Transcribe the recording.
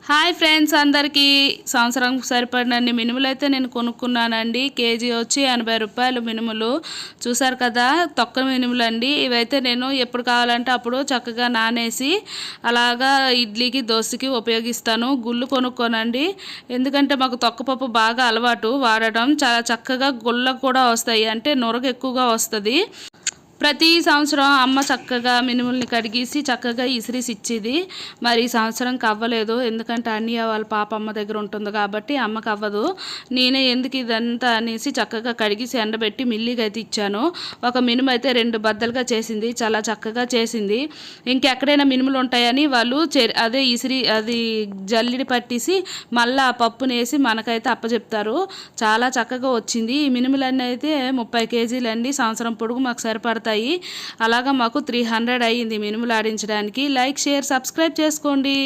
Hi friends, అందరికీ సంవత్సరం సరిపడినన్ని మినుములు అయితే నేను కొనుక్కున్నానండి. కేజీ వచ్చి 80 రూపాయలు మినుములు. చూసారు కదా, తొక్క మినుములు అండి. ఇవైతే నేను ఎప్పుడు కావాలంటే అప్పుడు చక్కగా నానేసి అలాగా ఇడ్లీకి దోశకి ఉపయోగిస్తాను. గుళ్ళు కొనుక్కోనండి, ఎందుకంటే మాకు తొక్కపప్పు బాగా అలవాటు వాడటం. చాలా చక్కగా గుళ్ళకు కూడా వస్తాయి, అంటే నొరగ ఎక్కువగా వస్తుంది. ప్రతి సంవత్సరం అమ్మ చక్కగా మినుముల్ని కడిగేసి చక్కగా ఇసిరేసి ఇచ్చేది. మరి ఈ సంవత్సరం అవ్వలేదు, ఎందుకంటే అన్నయ్య వాళ్ళ పాప అమ్మ దగ్గర ఉంటుంది కాబట్టి అమ్మకి అవ్వదు. నేనే ఎందుకు ఇదంతా అనేసి చక్కగా కడిగేసి ఎండబెట్టి మిల్లిగా అయితే ఇచ్చాను. ఒక మినుము అయితే 2 బద్దలుగా చేసింది, చాలా చక్కగా చేసింది. ఇంకెక్కడైనా మినుములు ఉంటాయని వాళ్ళు అదే అది జల్లిడి పట్టేసి మళ్ళీ ఆ పప్పుని వేసి మనకైతే అప్పచెప్తారు. చాలా చక్కగా వచ్చింది. ఈ మినుములన్నీ అయితే 30 కేజీలండి. సంవత్సరం పొడుగు మాకు సరిపడతాయి. అలాగా మాకు 300 అయ్యింది మినుములు ఆడించడానికి. లైక్, షేర్, సబ్స్క్రైబ్ చేసుకోండి.